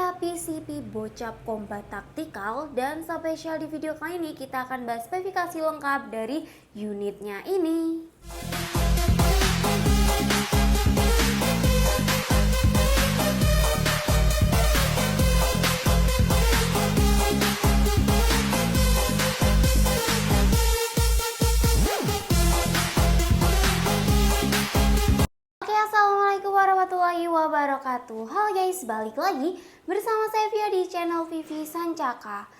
ya PCP Bocap Combat Taktikal, dan spesial di video kali ini kita akan bahas spesifikasi lengkap dari unitnya ini. Assalamualaikum warahmatullahi wabarakatuh. Halo guys, balik lagi bersama saya Via di channel Vivi Sancaka.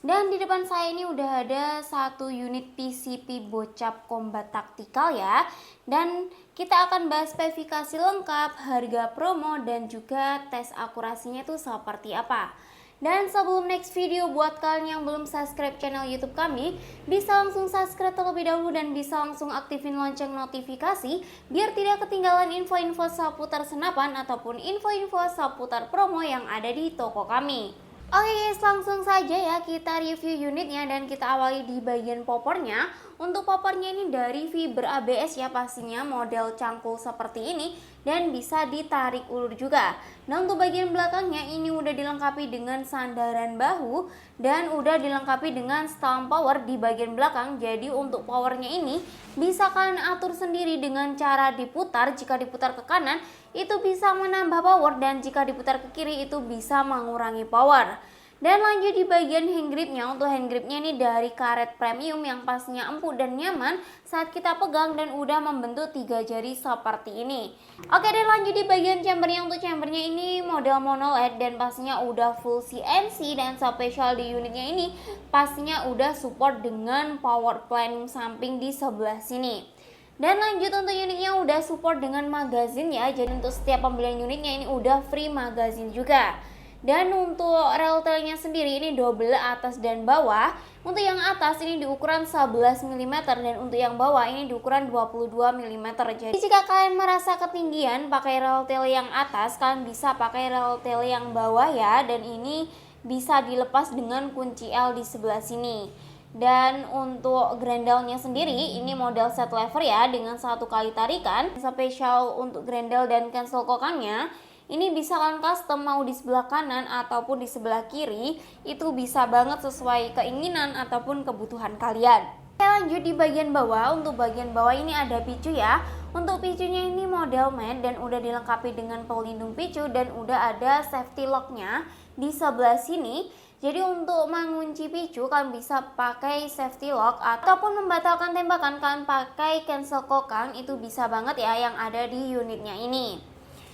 Dan di depan saya ini udah ada satu unit PCP Bocap Combat Taktikal ya. Dan kita akan bahas spesifikasi lengkap, harga promo, dan juga tes akurasinya itu seperti apa. Dan sebelum next video, buat kalian yang belum subscribe channel YouTube kami, bisa langsung subscribe terlebih dahulu dan bisa langsung aktifin lonceng notifikasi biar tidak ketinggalan info-info seputar senapan ataupun info-info seputar promo yang ada di toko kami. Oke guys, langsung saja ya kita review unitnya dan kita awali di bagian popornya. Untuk popornya ini dari fiber ABS ya, pastinya model cangkul seperti ini dan bisa ditarik ulur juga. Nah untuk bagian belakangnya ini udah dilengkapi dengan sandaran bahu dan udah dilengkapi dengan stomp power di bagian belakang. Jadi untuk powernya ini bisa kalian atur sendiri dengan cara diputar. Jika diputar ke kanan itu bisa menambah power dan jika diputar ke kiri itu bisa mengurangi power. Dan lanjut di bagian hand gripnya. Untuk hand gripnya ini dari karet premium yang pastinya empuk dan nyaman saat kita pegang dan udah membentuk 3 jari seperti ini. Oke, dan lanjut di bagian chambernya. Untuk chambernya ini model mono LED dan pastinya udah full CNC, dan spesial di unitnya ini pastinya udah support dengan power plenum samping di sebelah sini. Dan lanjut untuk unitnya udah support dengan magazine ya. Jadi untuk setiap pembelian unitnya ini udah free magazine juga. Dan untuk rel tailnya sendiri ini double atas dan bawah. Untuk yang atas ini di ukuran 11 mm dan untuk yang bawah ini di ukuran 22 mm. Jadi jika kalian merasa ketinggian pakai rel tail yang atas, kalian bisa pakai rel tail yang bawah ya. Dan ini bisa dilepas dengan kunci L di sebelah sini. Dan untuk grendelnya sendiri ini model set lever ya dengan 1 kali tarikan. Spesial untuk grendel dan cancel kokangnya ini bisa kalian custom mau di sebelah kanan ataupun di sebelah kiri. Itu bisa banget sesuai keinginan ataupun kebutuhan kalian. Oke, lanjut di bagian bawah. Untuk bagian bawah ini ada picu ya. Untuk picunya ini model matte dan udah dilengkapi dengan pelindung picu dan udah ada safety locknya di sebelah sini. Jadi untuk mengunci picu kalian bisa pakai safety lock ataupun membatalkan tembakan kalian pakai cancel kokang. Itu bisa banget ya yang ada di unitnya ini.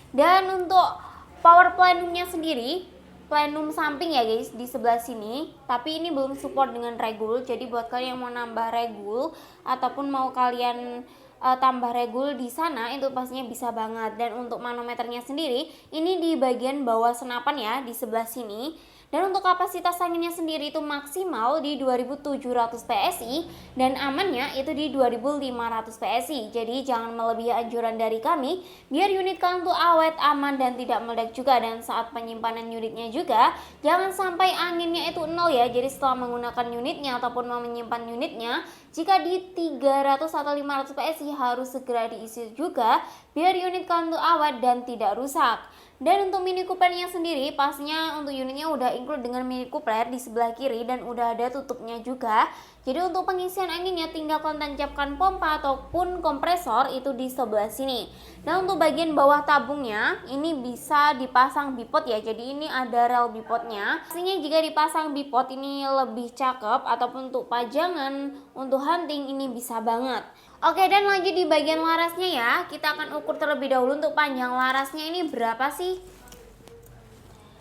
Dan untuk power plenumnya sendiri, plenum samping ya guys di sebelah sini, tapi ini belum support dengan regul. Jadi buat kalian yang mau nambah regul ataupun mau kalian tambah regul di sana itu pastinya bisa banget. Dan untuk manometernya sendiri ini di bagian bawah senapan ya di sebelah sini. Dan untuk kapasitas anginnya sendiri itu maksimal di 2700 PSI dan amannya itu di 2500 PSI. Jadi jangan melebihi anjuran dari kami biar unit kalian tuh awet, aman dan tidak meledak juga. Dan saat penyimpanan unitnya juga jangan sampai anginnya itu nol ya. Jadi setelah menggunakan unitnya ataupun mau menyimpan unitnya, jika di 300 atau 500 PSI harus segera diisi juga biar unit kalian tuh awet dan tidak rusak. Dan untuk mini couplernya sendiri pastinya untuk unitnya udah include dengan mini coupler di sebelah kiri dan udah ada tutupnya juga. Jadi untuk pengisian anginnya tinggal kalian tancapkan pompa ataupun kompresor itu di sebelah sini. Dan untuk bagian bawah tabungnya ini bisa dipasang bipod ya. Jadi ini ada rel bipodnya. Pastinya jika dipasang bipod ini lebih cakep ataupun untuk pajangan, untuk hunting ini bisa banget. Oke, dan lanjut di bagian larasnya ya. Kita akan ukur terlebih dahulu untuk panjang larasnya ini berapa sih.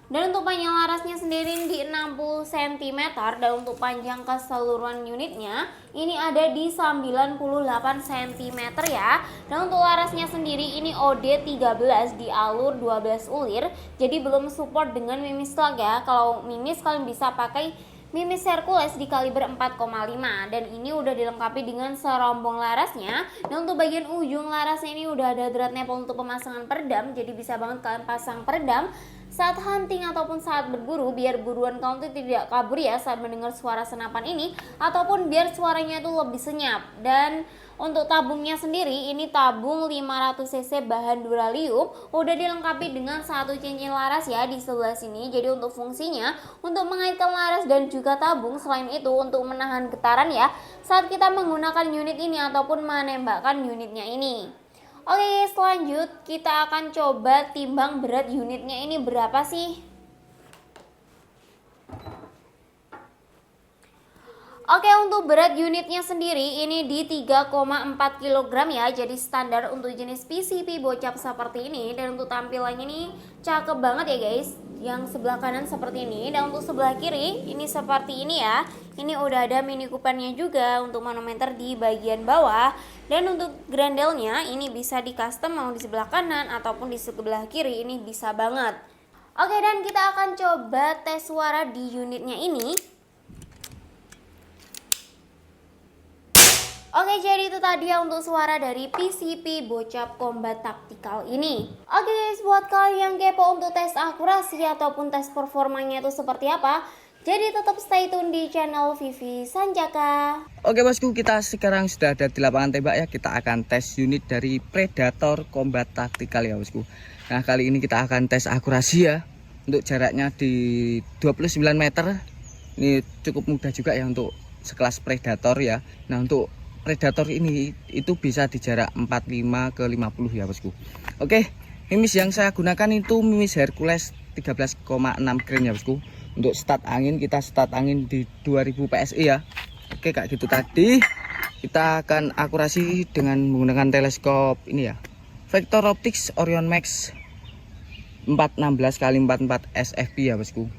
Dan untuk panjang larasnya sendiri di 60 cm dan untuk panjang keseluruhan unitnya ini ada di 98 cm ya. Dan untuk larasnya sendiri ini OD13 di alur 12 ulir. Jadi belum support dengan mimis slug ya. Kalau mimis kalian bisa pakai mimis Hercules di kaliber 4,5 dan ini udah dilengkapi dengan serombong larasnya. Dan untuk bagian ujung larasnya ini udah ada drat nipple untuk pemasangan peredam, jadi bisa banget kalian pasang peredam saat hunting ataupun saat berburu, biar buruan kamu tuh tidak kabur ya saat mendengar suara senapan ini, ataupun biar suaranya itu lebih senyap. Dan untuk tabungnya sendiri, ini tabung 500 cc bahan duralium, udah dilengkapi dengan satu cincin laras ya di sebelah sini. Jadi untuk fungsinya untuk mengaitkan laras dan juga tabung, selain itu untuk menahan getaran ya saat kita menggunakan unit ini ataupun menembakkan unitnya ini. Oke, selanjut kita akan coba timbang berat unitnya ini berapa sih. Oke, untuk berat unitnya sendiri ini di 3,4 kg ya. Jadi standar untuk jenis PCP bocap seperti ini. Dan untuk tampilannya ini cakep banget ya guys. Yang sebelah kanan seperti ini, dan untuk sebelah kiri ini seperti ini ya. Ini udah ada mini kupannya juga untuk manometer di bagian bawah. Dan untuk grandelnya ini bisa di custom mau di sebelah kanan ataupun di sebelah kiri, ini bisa banget. Oke, dan kita akan coba tes suara di unitnya ini. Oke, jadi itu tadi ya untuk suara dari PCP Bocap Combat Tactical ini. Oke guys, buat kalian yang kepo untuk tes akurasi ataupun tes performanya itu seperti apa, jadi tetap stay tune di channel Vivi Sanjaka. Oke bosku, kita sekarang sudah ada di lapangan tembak ya. Kita akan tes unit dari Predator Combat Tactical ya bosku. Nah, kali ini kita akan tes akurasi ya. Untuk jaraknya di 29 meter. Ini cukup mudah juga ya untuk sekelas Predator ya. Nah, untuk Predator ini itu bisa di jarak 45 ke 50 ya bosku. Oke, mimis yang saya gunakan itu mimis Hercules 13,6 grain ya bosku. Untuk start angin, kita start angin di 2000 PSI ya. Oke, kayak gitu tadi. Kita akan akurasi dengan menggunakan teleskop ini ya, Vector Optics Orion Max 416 x 44 SFP ya bosku.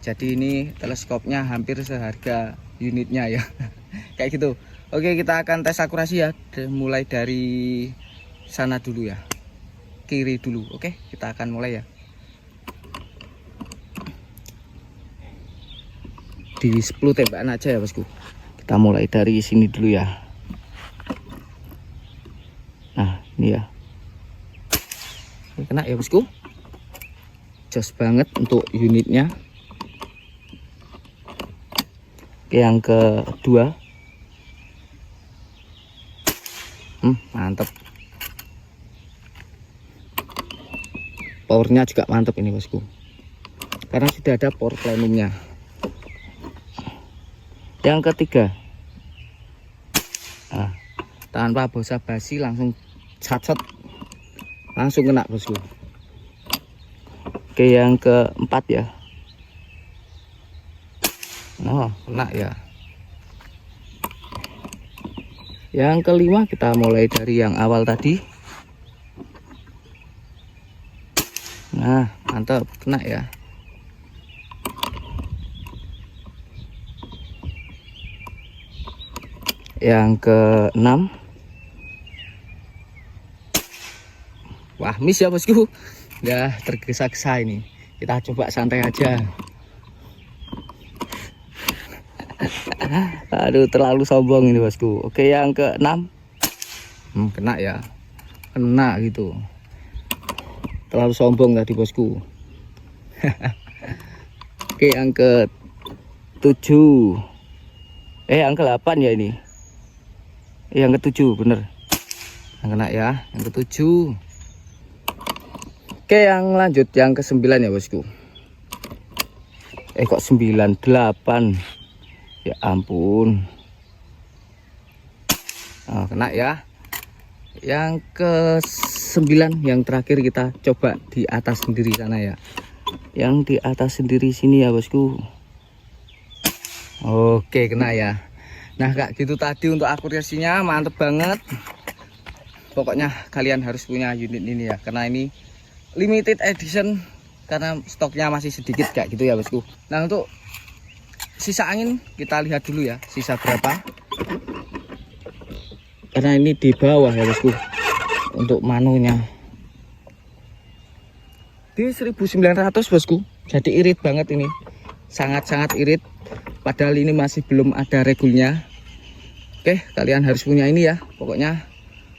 Jadi ini teleskopnya hampir seharga unitnya ya. Kayak gitu. Oke, kita akan tes akurasi ya, mulai dari sana dulu ya, kiri dulu. Oke, kita akan mulai ya. Di 10 tembakan aja ya bosku. Kita mulai dari sini dulu ya. Nah, ini ya. Ini kena ya bosku. Jos banget untuk unitnya. Oke, yang kedua. Mantap. Powernya juga mantap ini bosku, karena sudah ada power plenumnya. Yang ketiga, nah, tanpa basa-basi langsung cacet, langsung kena bosku. Oke, yang keempat ya. Nah, kena ya. Yang kelima, kita mulai dari yang awal tadi. Nah, mantap, kena ya. Yang keenam, wah, miss ya bosku. Udah tergesa-gesa ini. Kita coba santai aja. Aduh, terlalu sombong ini bosku. Oke, yang keenam, kena ya, kena gitu. Terlalu sombong tadi bosku. Oke, yang ke-7, yang ke-8 ya ini. Yang ke-7 bener. Yang kena ya, yang ke-7. Oke, yang lanjut yang ke-9 ya bosku. Kok 9, 8. Ya ampun. Nah, kena ya. Yang ke-9 yang terakhir, kita coba di atas sendiri sana ya. Yang di atas sendiri sini ya bosku. Oke, kena ya. Nah, kayak gitu tadi untuk akurasinya mantep banget. Pokoknya kalian harus punya unit ini ya, karena ini limited edition, karena stoknya masih sedikit kayak gitu ya bosku. Nah, untuk sisa angin kita lihat dulu ya, sisa berapa, karena ini di bawah ya bosku. Untuk manunya di 1900 bosku, jadi irit banget ini, sangat-sangat irit, padahal ini masih belum ada regulnya. Oke, kalian harus punya ini ya. Pokoknya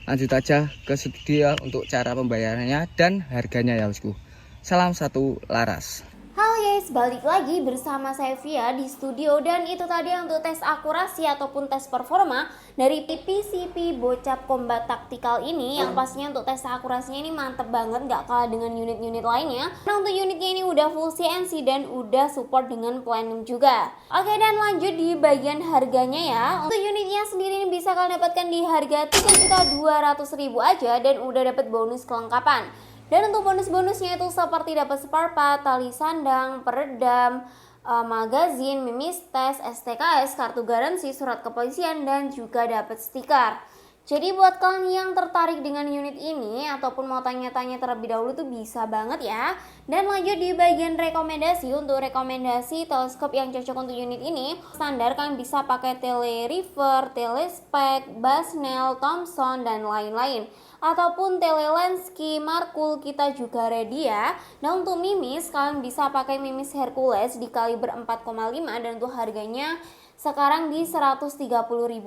lanjut aja ke studio untuk cara pembayarannya dan harganya ya bosku. Salam satu laras. Halo guys, balik lagi bersama saya Via di studio, dan itu tadi untuk tes akurasi ataupun tes performa dari PCP Bocap Combat Tactical ini, yang pastinya untuk tes akurasinya ini mantep banget, gak kalah dengan unit-unit lainnya. Nah, untuk unitnya ini udah full CNC dan udah support dengan Platinum juga. Oke, dan lanjut di bagian harganya ya. Untuk unitnya sendiri ini bisa kalian dapatkan di harga 3.200.000 aja dan udah dapat bonus kelengkapan. Dan untuk bonus-bonusnya itu seperti dapat spare part, tali sandang, peredam, magazin, mimis tes, STKS, kartu garansi, surat kepolisian, dan juga dapat stiker. Jadi buat kalian yang tertarik dengan unit ini ataupun mau tanya-tanya terlebih dahulu tuh bisa banget ya. Dan lanjut di bagian rekomendasi. Untuk rekomendasi teleskop yang cocok untuk unit ini, standar kalian bisa pakai Teleriver, Telespec, Basnel, Thomson, dan lain-lain. Ataupun Telelensky, Markul kita juga ready ya. Nah, untuk mimis kalian bisa pakai mimis Hercules di kaliber 4,5 dan untuk harganya sekarang di 130.000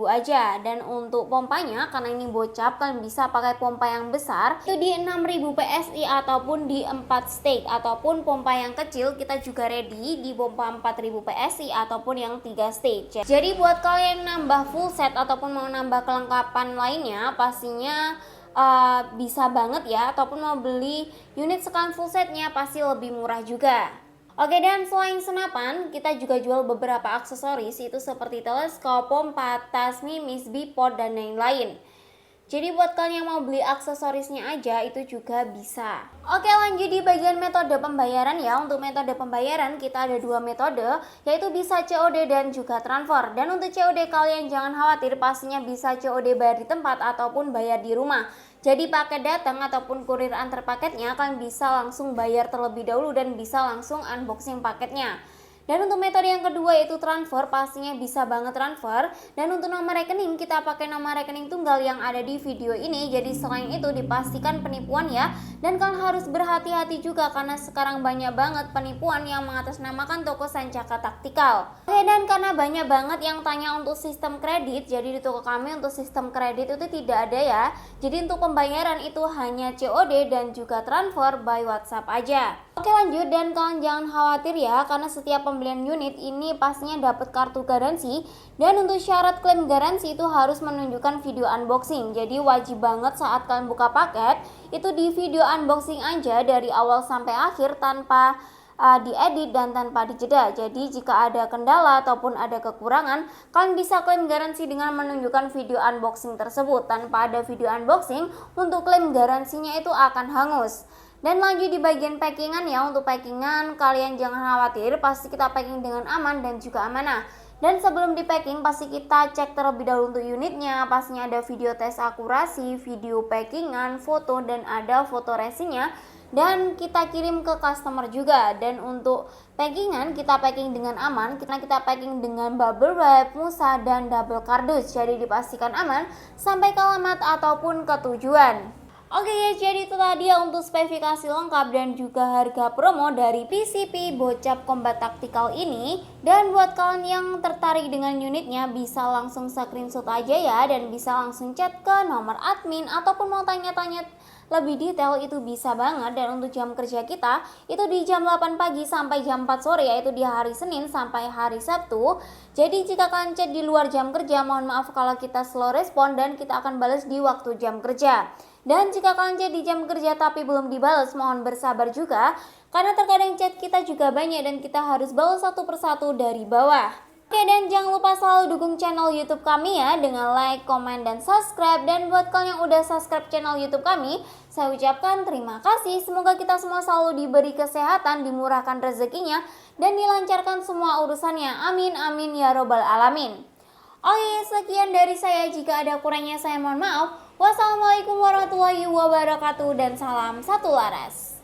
aja. Dan untuk pompanya, karena ini bocap, kalian bisa pakai pompa yang besar itu di 6.000 PSI ataupun di 4 stake, ataupun pompa yang kecil kita juga ready di pompa 4.000 PSI ataupun yang 3 stage. Jadi buat kalian yang nambah full set ataupun mau nambah kelengkapan lainnya, pastinya bisa banget ya, ataupun mau beli unit sekalian full setnya pasti lebih murah juga. Oke, dan selain senapan, kita juga jual beberapa aksesoris itu seperti teleskop, pompa, tas, mimis, bipod, dan lain-lain. Jadi buat kalian yang mau beli aksesorisnya aja itu juga bisa. Oke, lanjut di bagian metode pembayaran ya. Untuk metode pembayaran kita ada 2 metode, yaitu bisa COD dan juga transfer. Dan untuk COD kalian jangan khawatir, pastinya bisa COD bayar di tempat ataupun bayar di rumah. Jadi paket datang ataupun kurir antar paketnya kalian bisa langsung bayar terlebih dahulu dan bisa langsung unboxing paketnya. Dan untuk metode yang kedua yaitu transfer, pastinya bisa banget transfer. Dan untuk nomor rekening kita pakai nomor rekening tunggal yang ada di video ini. Jadi selain itu dipastikan penipuan ya. Dan kalian harus berhati-hati juga karena sekarang banyak banget penipuan yang mengatasnamakan toko Sancaka Tactical. Oke, dan karena banyak banget yang tanya untuk sistem kredit, jadi di toko kami untuk sistem kredit itu tidak ada ya. Jadi untuk pembayaran itu hanya COD dan juga transfer by WhatsApp aja. Oke, lanjut, dan kalian jangan khawatir ya, karena setiap pembelian unit ini pastinya dapat kartu garansi. Dan untuk syarat klaim garansi itu harus menunjukkan video unboxing. Jadi wajib banget saat kalian buka paket itu di video unboxing aja dari awal sampai akhir tanpa diedit dan tanpa dijeda. Jadi jika ada kendala ataupun ada kekurangan, kalian bisa klaim garansi dengan menunjukkan video unboxing tersebut. Tanpa ada video unboxing, untuk klaim garansinya itu akan hangus. Dan lanjut di bagian packingan ya. Untuk packingan kalian jangan khawatir, pasti kita packing dengan aman dan juga amanah. Dan sebelum di packing pasti kita cek terlebih dahulu untuk unitnya. Pastinya ada video tes akurasi, video packingan, foto, dan ada foto resinya. Dan kita kirim ke customer juga. Dan untuk packingan kita packing dengan aman, kita packing dengan bubble wrap, musa, dan double kardus. Jadi dipastikan aman sampai ke alamat ataupun ke tujuan. Oke ya, jadi itu tadi ya untuk spesifikasi lengkap dan juga harga promo dari PCP Bocap Combat Tactical ini. Dan buat kalian yang tertarik dengan unitnya bisa langsung screenshot aja ya, dan bisa langsung chat ke nomor admin ataupun mau tanya-tanya lebih detail itu bisa banget. Dan untuk jam kerja kita itu di jam 8 pagi sampai jam 4 sore, yaitu di hari Senin sampai hari Sabtu. Jadi jika kalian chat di luar jam kerja, mohon maaf kalau kita slow respon dan kita akan balas di waktu jam kerja. Dan jika kalian chat di jam kerja tapi belum dibalas, mohon bersabar juga, karena terkadang chat kita juga banyak dan kita harus balas satu persatu dari bawah. Oke, dan jangan lupa selalu dukung channel YouTube kami ya dengan like, komen, dan subscribe. Dan buat kalian yang udah subscribe channel YouTube kami, saya ucapkan terima kasih. Semoga kita semua selalu diberi kesehatan, dimurahkan rezekinya, dan dilancarkan semua urusannya. Amin, amin ya robbal alamin. Oke, sekian dari saya. Jika ada kurangnya saya mohon maaf. Wassalamualaikum warahmatullahi wabarakatuh dan salam satu laras.